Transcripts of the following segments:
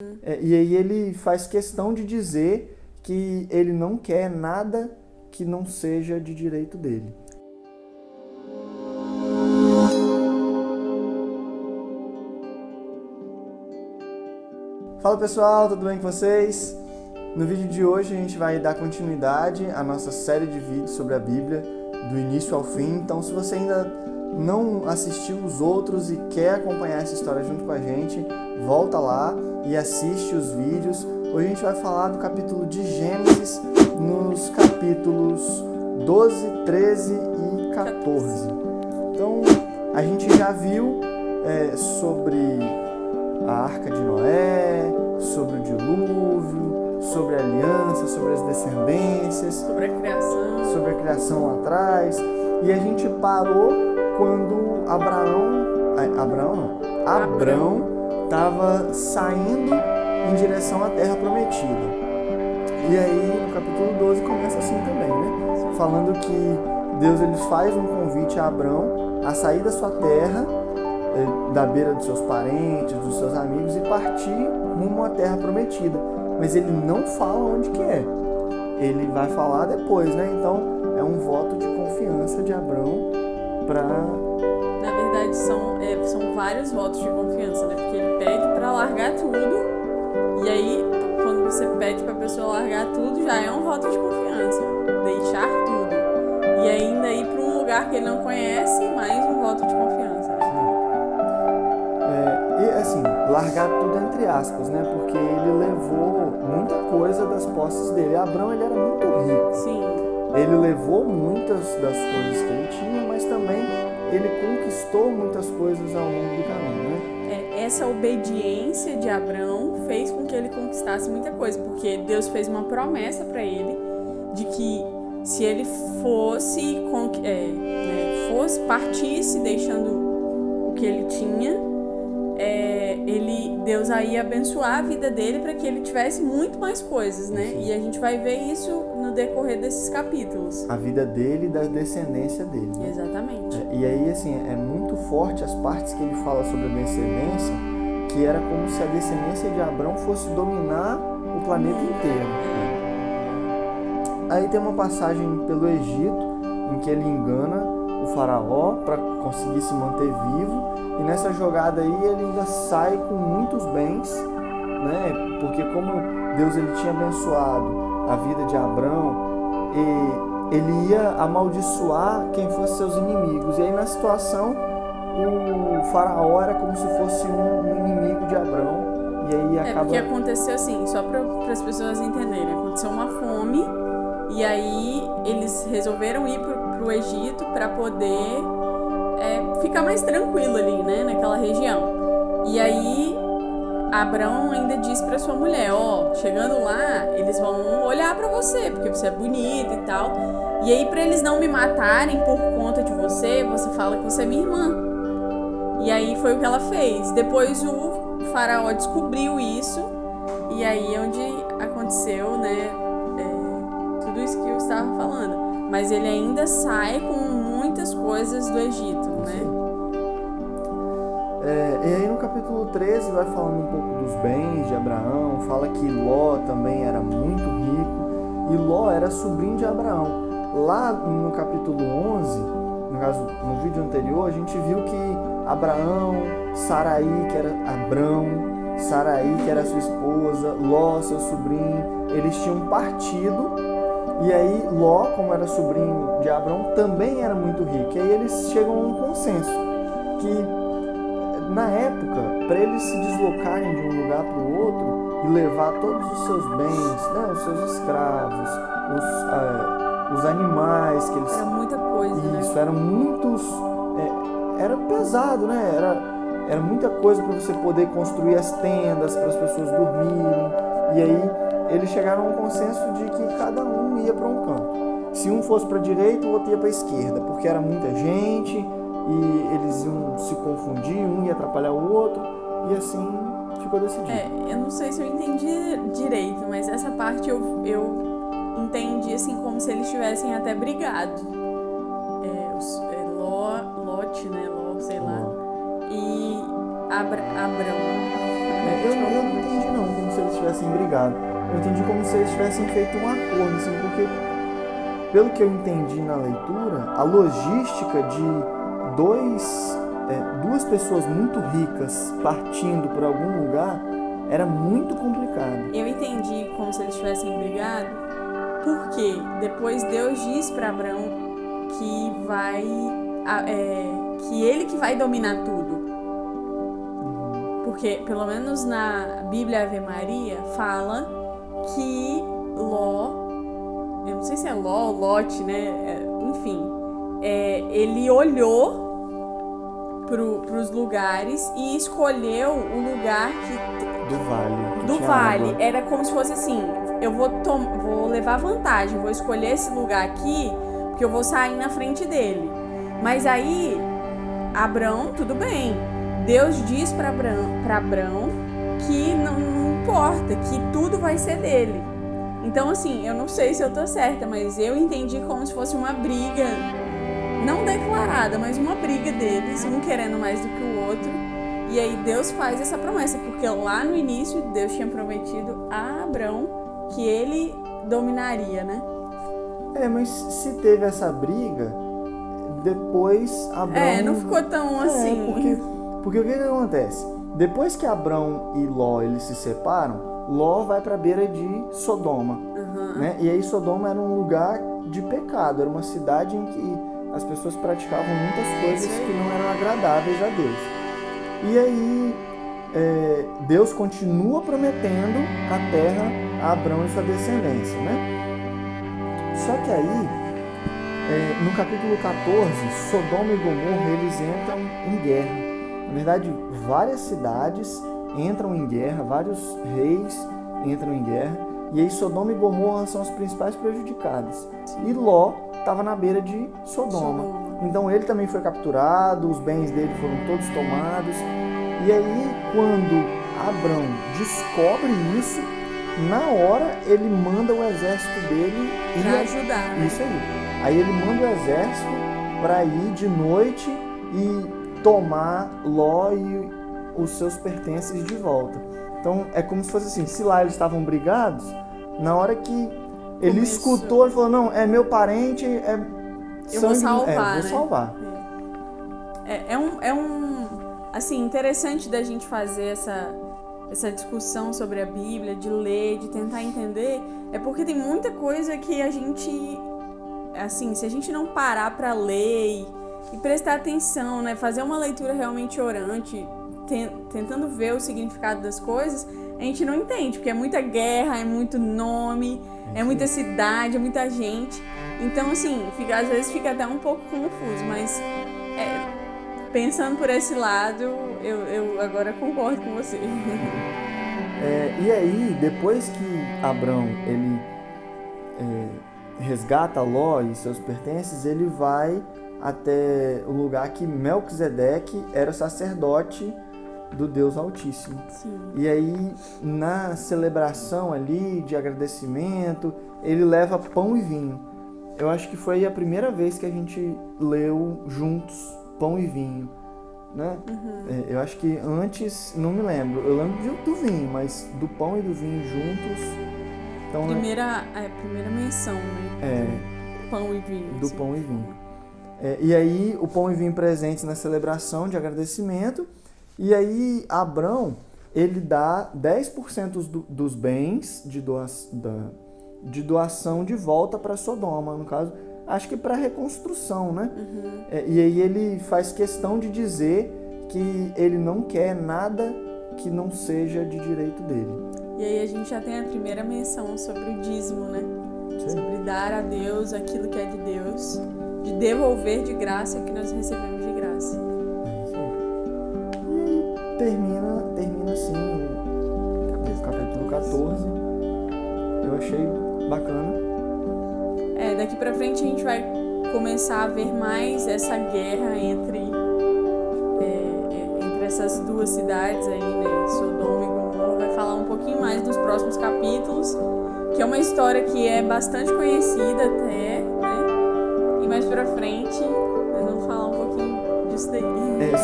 E aí ele faz questão de dizer que ele não quer nada que não seja de direito dele. Fala pessoal, tudo bem com vocês? No vídeo de hoje a gente vai dar continuidade à nossa série de vídeos sobre a Bíblia, do início ao fim. Então, se você ainda não assistiu os outros e quer acompanhar essa história junto com a gente, volta lá e assiste os vídeos. Hoje a gente vai falar do capítulo de Gênesis, nos capítulos 12, 13 e 14. Então, a gente já viu sobre a Arca de Noé, sobre o dilúvio, sobre a aliança, sobre as descendências, sobre a criação lá atrás. E a gente parou quando Abrão estava saindo em direção à Terra Prometida. E aí no capítulo 12 começa assim também, né? Falando que Deus ele faz um convite a Abrão a sair da sua terra, da beira dos seus parentes, dos seus amigos e partir rumo à Terra Prometida. Mas ele não fala onde que é. Ele vai falar depois, né? Então é um voto de confiança de Abrão para... Na verdade são vários votos de confiança, né? Porque ele pede para largar tudo. E aí quando você pede para a pessoa largar tudo, já é um voto de confiança. Deixar tudo. E ainda ir para um lugar que ele não conhece, mais um voto de confiança, né? E assim, largar tudo entre aspas, né? Porque ele levou muita coisa das posses dele. Abrão, ele era muito rico. Sim. Ele levou muitas das coisas que ele tinha, mas também ele conquistou muitas coisas ao longo do caminho, né? Essa obediência de Abrão fez com que ele conquistasse muita coisa, porque Deus fez uma promessa para ele de que se ele partisse deixando o que ele tinha, Deus aí ia abençoar a vida dele para que ele tivesse muito mais coisas, né? Sim. E a gente vai ver isso no decorrer desses capítulos. A vida dele e da descendência dele, né? Exatamente. E aí, assim, é muito forte as partes que ele fala sobre a descendência, que era como se a descendência de Abrão fosse dominar o planeta inteiro. Aí tem uma passagem pelo Egito, em que ele engana o faraó para conseguir se manter vivo. E nessa jogada aí ele ainda sai com muitos bens, né? Porque como Deus ele tinha abençoado a vida de Abrão, e ele ia amaldiçoar quem fosse seus inimigos. E aí na situação o faraó era como se fosse um inimigo de Abrão. E aí acaba... Porque aconteceu assim, só para as pessoas entenderem, aconteceu uma fome e aí eles resolveram ir pro Egito para poder ficar mais tranquilo ali, né, naquela região. E aí Abrão ainda disse para sua mulher, chegando lá, eles vão olhar para você, porque você é bonita e tal. E aí para eles não me matarem por conta de você, você fala que você é minha irmã. E aí foi o que ela fez. Depois o faraó descobriu isso, e aí é onde aconteceu, né, tudo isso que eu estava falando. Mas ele ainda sai com muitas coisas do Egito, né? E aí no capítulo 13 vai falando um pouco dos bens de Abraão, fala que Ló também era muito rico, e Ló era sobrinho de Abraão. Lá no capítulo 11, no caso, no vídeo anterior, a gente viu que Abraão, Saraí, que era Abrão, Saraí, que era sua esposa, Ló, seu sobrinho, eles tinham um partido. E aí Ló, como era sobrinho de Abrão, também era muito rico. E aí eles chegam a um consenso que, na época, para eles se deslocarem de um lugar para o outro e levar todos os seus bens, né, os seus escravos, os animais que eles... Era muita coisa, Isso, né? eram muitos... Era pesado, né? Era muita coisa para você poder construir as tendas, para as pessoas dormirem. E aí eles chegaram a um consenso de que cada um ia para um canto. Se um fosse para a direita, o outro ia para a esquerda, porque era muita gente e eles iam se confundir, um ia atrapalhar o outro, e assim ficou decidido. Eu não sei se eu entendi direito, mas essa parte eu entendi assim como se eles tivessem até brigado. Lot, né? Ló, sei lá. E Abrão. Eu não entendi não como se eles tivessem brigado. Eu entendi como se eles tivessem feito um acordo, assim, porque pelo que eu entendi na leitura, a logística de duas pessoas muito ricas partindo para algum lugar era muito complicada. Eu entendi como se eles tivessem brigado, porque depois Deus diz para Abraão que ele que vai dominar tudo. Porque, pelo menos na Bíblia Ave Maria, fala que Ló, eu não sei se é Ló ou Lote, né? Enfim, ele olhou para os lugares e escolheu o lugar do vale. Era como se fosse assim, eu vou levar vantagem, vou escolher esse lugar aqui, porque eu vou sair na frente dele. Mas aí, Abraão, tudo bem. Deus diz para Abraão que não importa, que tudo vai ser dele. Então, assim, eu não sei se eu tô certa, mas eu entendi como se fosse uma briga, não declarada, mas uma briga deles, um querendo mais do que o outro. E aí Deus faz essa promessa, porque lá no início Deus tinha prometido a Abraão que ele dominaria, né? Mas se teve essa briga, depois Abraão... não ficou tão assim... Porque o que acontece? Depois que Abraão e Ló eles se separam, Ló vai para a beira de Sodoma. Né? E aí Sodoma era um lugar de pecado, era uma cidade em que as pessoas praticavam muitas coisas que não eram agradáveis a Deus. E aí Deus continua prometendo a terra a Abraão e sua descendência, né? Só que aí, no capítulo 14, Sodoma e Gomorra eles entram em guerra. Na verdade, várias cidades entram em guerra, vários reis entram em guerra, e aí Sodoma e Gomorra são as principais prejudicadas. E Ló estava na beira de Sodoma. Então ele também foi capturado, os bens dele foram todos tomados. E aí, quando Abraão descobre isso, na hora ele manda o exército dele para ajudar. Isso aí. Aí ele manda o exército para ir de noite e tomar Ló e os seus pertences de volta. Então é como se fosse assim, se lá eles estavam brigados, na hora que ele escutou, ele falou, não, é meu parente, eu vou salvar, vou salvar. Assim, interessante da gente fazer essa discussão sobre a Bíblia, de ler, de tentar entender, porque tem muita coisa que a gente, assim, se a gente não parar para ler e prestar atenção, né, fazer uma leitura realmente orante, tentando ver o significado das coisas, a gente não entende, porque é muita guerra, é muito nome, é muita cidade, é muita gente. Então, assim, às vezes fica até um pouco confuso, mas pensando por esse lado, eu agora concordo com você. E aí, depois que Abraão ele resgata Ló e seus pertences, ele vai até o lugar que Melquisedeque era sacerdote do Deus Altíssimo. Sim. E aí, na celebração ali de agradecimento, ele leva pão e vinho. Eu acho que foi a primeira vez que a gente leu juntos pão e vinho, né? Eu acho que antes, não me lembro. Eu lembro do vinho, mas do pão e do vinho juntos. Então, primeira menção, né? Pão e vinho. Do pão e vinho. E aí, o pão e vinho presentes na celebração de agradecimento. E aí, Abraão, ele dá 10% dos bens de doação de volta para Sodoma, no caso, acho que para reconstrução, né? E aí ele faz questão de dizer que ele não quer nada que não seja de direito dele. E aí a gente já tem a primeira menção sobre o dízimo, né? Sim. Sobre dar a Deus aquilo que é de Deus, de devolver de graça o que nós recebemos de graça. Termina assim o capítulo 14. Eu achei bacana. Daqui pra frente a gente vai começar a ver mais essa guerra entre essas duas cidades aí, né? Sodoma e Gomorra. Vai falar um pouquinho mais nos próximos capítulos, que é uma história que é bastante conhecida até, né? E mais pra frente nós vamos falar um pouquinho disso daí.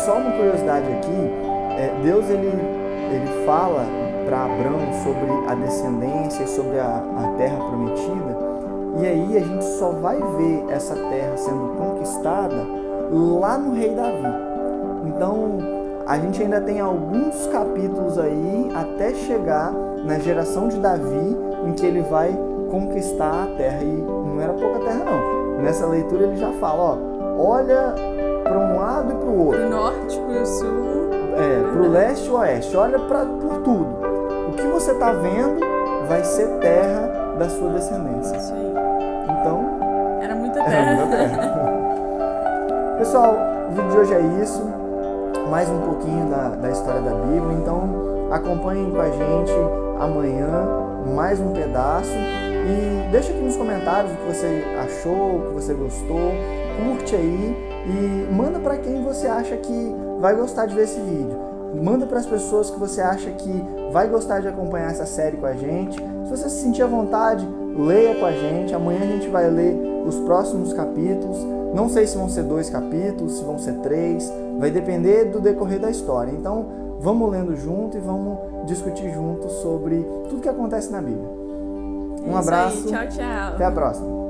Só uma curiosidade aqui. Deus ele ele fala para Abrão sobre a descendência e sobre a terra prometida, e aí a gente só vai ver essa terra sendo conquistada lá no rei Davi. Então, a gente ainda tem alguns capítulos aí até chegar na geração de Davi, em que ele vai conquistar a terra. E não era pouca terra, não. Nessa leitura ele já fala, olha para um lado e para o outro. Pro norte, pro sul. Pro leste e oeste. Olha por tudo. O que você está vendo vai ser terra da sua descendência. Isso aí. Então... Era muita terra. Muita terra. Pessoal, o vídeo de hoje é isso. Mais um pouquinho da história da Bíblia. Então, acompanhem com a gente amanhã mais um pedaço. E deixa aqui nos comentários o que você achou, o que você gostou. Curte aí e manda para quem você acha que vai gostar de ver esse vídeo. Manda para as pessoas que você acha que vai gostar de acompanhar essa série com a gente. Se você se sentir à vontade, leia com a gente. Amanhã a gente vai ler os próximos capítulos. Não sei se vão ser 2 capítulos, se vão ser 3. Vai depender do decorrer da história. Então, vamos lendo junto e vamos discutir junto sobre tudo que acontece na Bíblia. Um abraço. Tchau, tchau. Até a próxima.